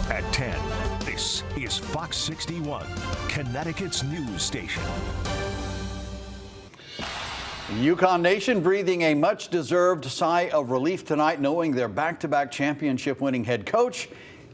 At 10, this is Fox 61, Connecticut's news station. UConn Nation breathing a much-deserved sigh of relief tonight, knowing their back-to-back championship-winning head coach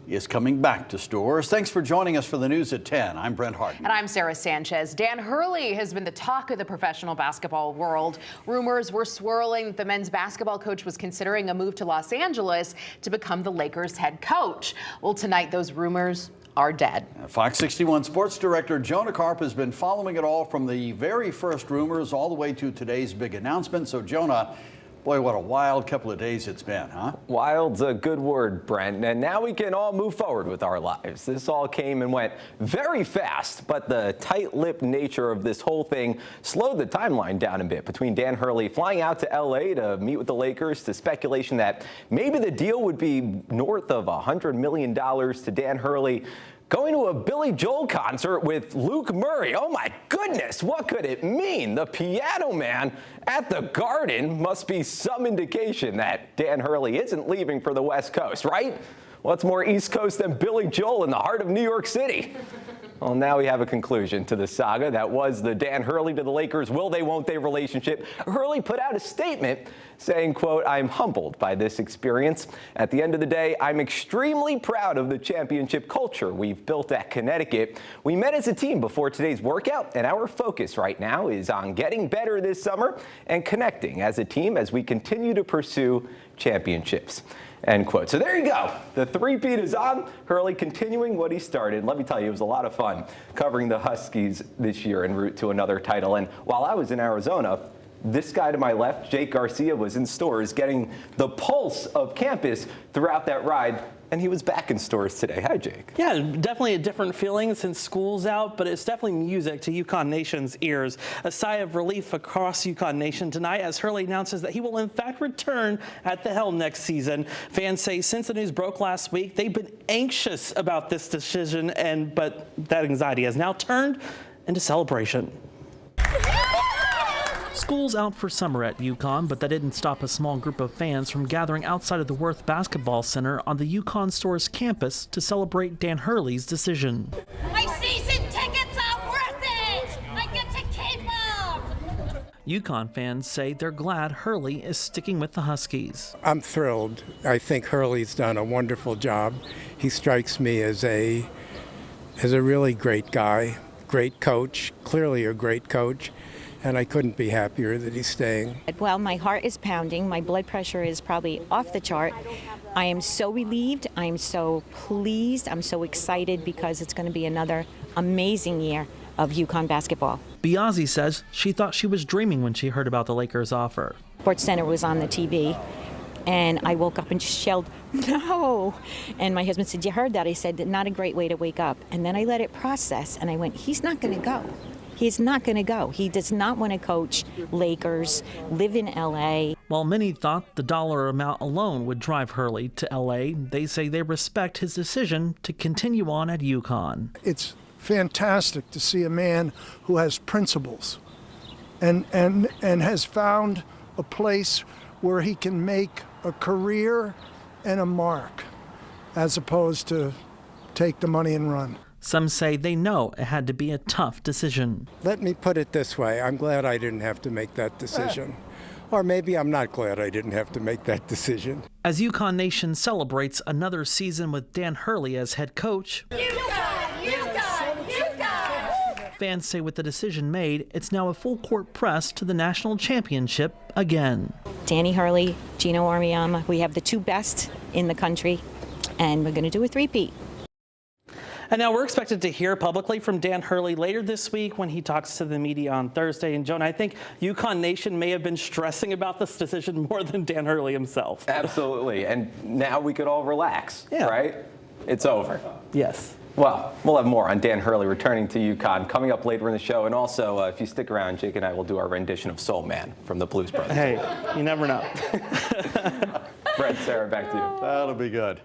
is coming back to Storrs. Thanks for joining us for the news at 10. I'm Brent Harden. And I'm Sarah Sanchez. Dan Hurley has been the talk of the professional basketball world. Rumors were swirling that the men's basketball coach was considering a move to Los Angeles to become the Lakers head coach. Well, tonight those rumors are dead. Fox 61 sports director Jonah Karp has been following it all from the very first rumors all the way to today's big announcement. So, Jonah, boy, what a wild couple of days it's been, huh? Wild's a good word, Brent. And now we can all move forward with our lives. This all came and went very fast, but the tight-lipped nature of this whole thing slowed the timeline down a bit, between Dan Hurley flying out to L.A. to meet with the Lakers to speculation that maybe the deal would be north of $100 million, to Dan Hurley going to a Billy Joel concert with Luke Murray. Oh my goodness, what could it mean? The Piano Man at the Garden must be some indication that Dan Hurley isn't leaving for the West Coast, right? What's more East Coast than Billy Joel in the heart of New York City? Well, now we have a conclusion to the saga that was the Dan Hurley to the Lakers will they, won't they relationship. Hurley put out a statement saying, quote, "I'm humbled by this experience. At the end of the day, I'm extremely proud of the championship culture we've built at Connecticut. We met as a team before today's workout, and our focus right now is on getting better this summer and connecting as a team as we continue to pursue championships." End quote. So there you go. The three-peat is on. Hurley continuing what he started. Let me tell you, it was a lot of fun covering the Huskies this year en route to another title. And while I was in Arizona, this guy to my left, Jake Garcia, was in Storrs getting the pulse of campus throughout that ride. And he was back in Storrs today. Hi, Jake. Yeah, definitely a different feeling since school's out, but it's definitely music to UConn Nation's ears. A sigh of relief across UConn Nation tonight as Hurley announces that he will in fact return at the helm next season. Fans say since the news broke last week, they've been anxious about this decision, but that anxiety has now turned into celebration. School's out for summer at UConn, but that didn't stop a small group of fans from gathering outside of the Worth Basketball Center on the UConn Storrs campus to celebrate Dan Hurley's decision. My season tickets are worth it! I get to keep them! UConn fans say they're glad Hurley is sticking with the Huskies. I'm thrilled. I think Hurley's done a wonderful job. He strikes me as a really great guy, great coach, clearly a great coach. And I couldn't be happier that he's staying. Well, my heart is pounding. My blood pressure is probably off the chart. I am so relieved. I'm so pleased. I'm so excited because it's going to be another amazing year of UConn basketball. Biazzi says she thought she was dreaming when she heard about the Lakers' offer. Sports Center was on the TV, and I woke up and just yelled, "No!" And my husband said, "You heard that?" I said, "Not a great way to wake up." And then I let it process, and I went, he's not going to go. He's not going to go. He does not want to coach Lakers, live in L.A. While many thought the dollar amount alone would drive Hurley to L.A., they say they respect his decision to continue on at UConn. It's fantastic to see a man who has principles and has found a place where he can make a career and a mark, as opposed to take the money and run. Some say they know it had to be a tough decision. Let me put it this way. I'm glad I didn't have to make that decision. Or maybe I'm not glad I didn't have to make that decision. As UConn Nation celebrates another season with Dan Hurley as head coach, fans say with the decision made, it's now a full-court press to the national championship again. Danny Hurley, Gino Auriemma, we have the two best in the country, and we're going to do a three-peat. And now we're expected to hear publicly from Dan Hurley later this week when he talks to the media on Thursday. And, Jonah, I think UConn Nation may have been stressing about this decision more than Dan Hurley himself. Absolutely. And now we could all relax, right? It's over. Yes. Well, we'll have more on Dan Hurley returning to UConn coming up later in the show. And also, if you stick around, Jake and I will do our rendition of Soul Man from the Blues Brothers. Hey, you never know. Brent, Sarah, back to you. That'll be good.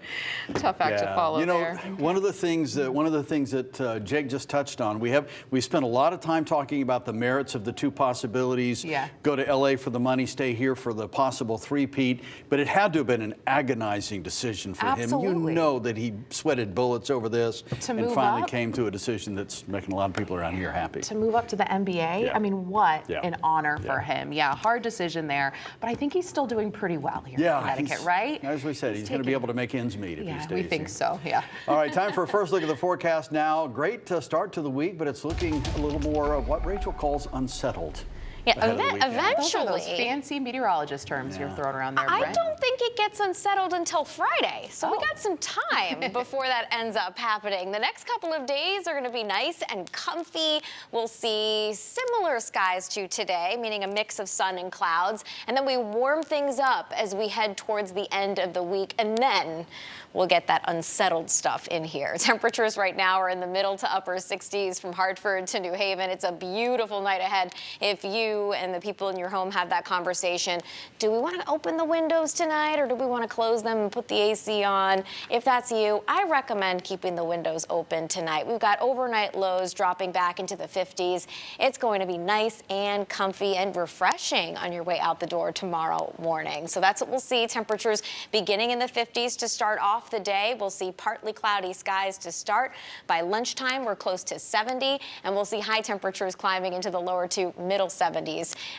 Tough act to follow You know, there. one of the things that Jake just touched on, we spent a lot of time talking about the merits of the two possibilities. Yeah. Go to LA for the money, stay here for the possible three-peat, but it had to have been an agonizing decision for him. Absolutely. You know that he sweated bullets over this To and move finally up. came to a decision that's making a lot of people around here happy. To move up to the NBA, Yeah. I mean, what Yeah. an honor for Yeah. him. Yeah, hard decision there, but I think he's still doing pretty well here Yeah, in Connecticut, he's- right? As we said, he's going to be able to make ends meet if he Yeah, stays we think here. so, yeah. All right, time for a first look at the forecast now. Great start to the week, but it's looking a little more of what Rachel calls unsettled. Yeah, ahead of the weekend. Those are eventually. those fancy meteorologist terms you're throwing around there, I Brent. don't think it gets unsettled until Friday, so we Oh. got some time before that ends up happening. The next couple of days are going to be nice and comfy. We'll see similar skies to today, meaning a mix of sun and clouds, and then we warm things up as we head towards the end of the week, and then we'll get that unsettled stuff in here. Temperatures right now are in the middle to upper 60s from Hartford to New Haven. It's a beautiful night ahead if you and the people in your home have that conversation. Do we want to open the windows tonight, or do we want to close them and put the AC on? If that's you, I recommend keeping the windows open tonight. We've got overnight lows dropping back into the 50s. It's going to be nice and comfy and refreshing on your way out the door tomorrow morning. So that's what we'll see. Temperatures beginning in the 50s to start off the day. We'll see partly cloudy skies to start. By lunchtime, we're close to 70, and we'll see high temperatures climbing into the lower to middle 70s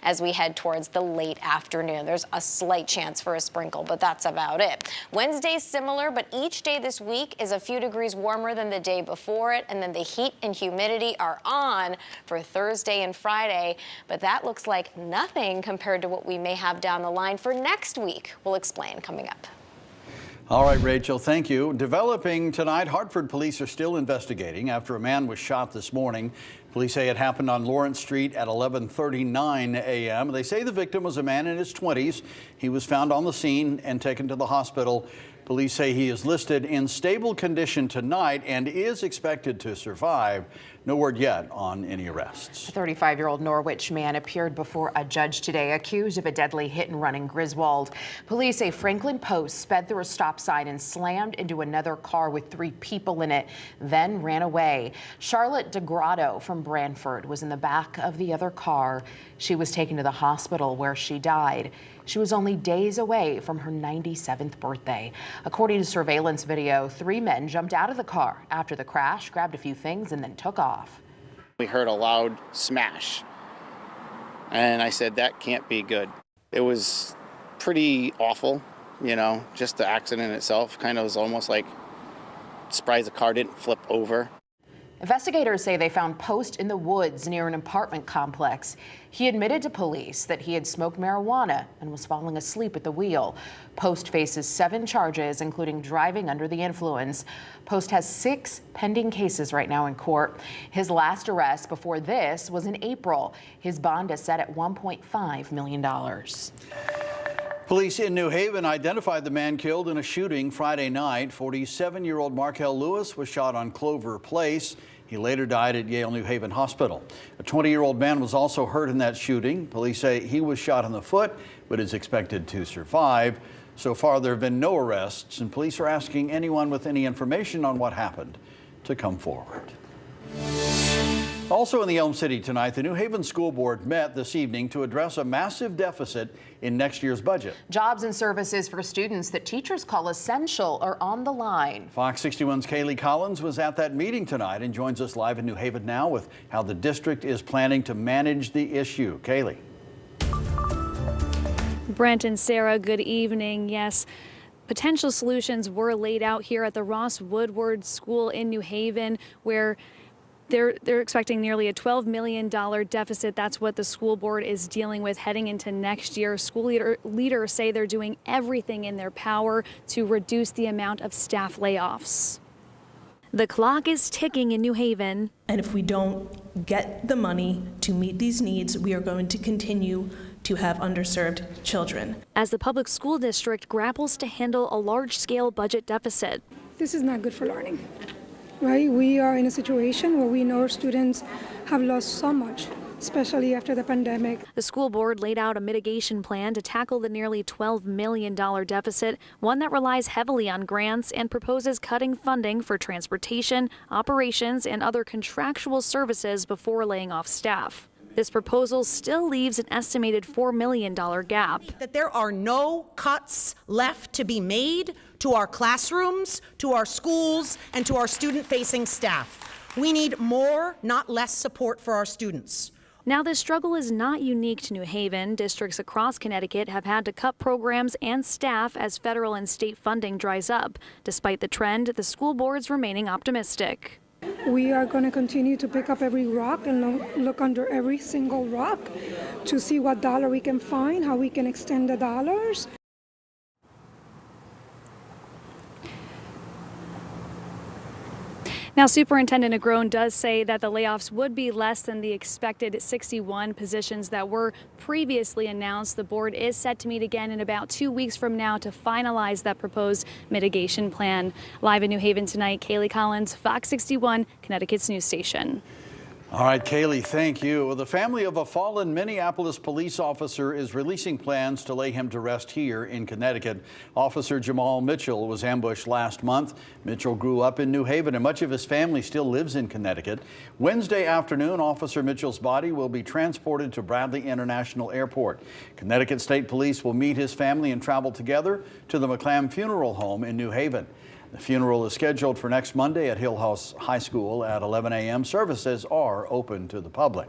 as we head towards the late afternoon. There's a slight chance for a sprinkle, but that's about it. Wednesday's similar, but each day this week is a few degrees warmer than the day before it, and then the heat and humidity are on for Thursday and Friday, but that looks like nothing compared to what we may have down the line for next week. We'll explain coming up. All right, Rachel, thank you. Developing tonight, Hartford police are still investigating after a man was shot this morning. Police say it happened on Lawrence Street at 11:39 a.m. They say the victim was a man in his 20s. He was found on the scene and taken to the hospital. Police say he is listed in stable condition tonight and is expected to survive. No word yet on any arrests. A 35-year-old Norwich man appeared before a judge today accused of a deadly hit-and-run in Griswold. Police say Franklin Post sped through a stop sign and slammed into another car with 3 people in it, then ran away. Charlotte DeGrotto from Branford was in the back of the other car. She was taken to the hospital where she died. She was only days away from her 97th birthday. According to surveillance video, 3 men jumped out of the car after the crash, grabbed a few things, and then took off. We heard a loud smash, and I said, that can't be good. It was pretty awful, you know, just the accident itself kind of was almost like surprised the car didn't flip over. Investigators say they found Post in the woods near an apartment complex. He admitted to police that he had smoked marijuana and was falling asleep at the wheel. Post faces 7 charges, including driving under the influence. Post has 6 pending cases right now in court. His last arrest before this was in April. His bond is set at $1.5 million. Police in New Haven identified the man killed in a shooting Friday night. 47-year-old Markel Lewis was shot on Clover Place. He later died at Yale New Haven Hospital. A 20-year-old man was also hurt in that shooting. Police say he was shot in the foot, but is expected to survive. So far, there have been no arrests, and police are asking anyone with any information on what happened to come forward. Also in the Elm City tonight, the New Haven School Board met this evening to address a massive deficit in next year's budget. Jobs and services for students that teachers call essential are on the line. Fox 61's Kaylee Collins was at that meeting tonight and joins us live in New Haven now with how the district is planning to manage the issue. Kaylee. Brent and Sarah, good evening. Yes. Potential solutions were laid out here at the Ross Woodward School in New Haven, where they're expecting nearly a $12 million deficit. That's what the school board is dealing with heading into next year. School leaders say they're doing everything in their power to reduce the amount of staff layoffs. The clock is ticking in New Haven. And if we don't get the money to meet these needs, we are going to continue to have underserved children. As the public school district grapples to handle a large-scale budget deficit. This is not good for learning. Right? We are in a situation where we know our students have lost so much especially after the pandemic. The school board laid out a mitigation plan to tackle the nearly $12 million deficit, one that relies heavily on grants and proposes cutting funding for transportation, operations, and other contractual services before laying off staff. This proposal still leaves an estimated $4 million gap. That there are no cuts left to be made to our classrooms, to our schools, and to our student-facing staff. We need more, not less, support for our students. Now, this struggle is not unique to New Haven. Districts across Connecticut have had to cut programs and staff as federal and state funding dries up. Despite the trend, the school board's remaining optimistic. We are going to continue to pick up every rock and look under every single rock to see what dollar we can find, how we can extend the dollars. Now, Superintendent Agrone does say that the layoffs would be less than the expected 61 positions that were previously announced. The board is set to meet again in about 2 weeks from now to finalize that proposed mitigation plan. Live in New Haven tonight, Kaylee Collins, Fox 61, Connecticut's news station. All right, Kaylee, thank you. The family of a fallen Minneapolis police officer is releasing plans to lay him to rest here in Connecticut. Officer Jamal Mitchell was ambushed last month. Mitchell grew up in New Haven and much of his family still lives in Connecticut. Wednesday afternoon, Officer Mitchell's body will be transported to Bradley International Airport. Connecticut State Police will meet his family and travel together to the McClam Funeral Home in New Haven. The funeral is scheduled for next Monday at Hill House High School at 11 a.m. Services are open to the public.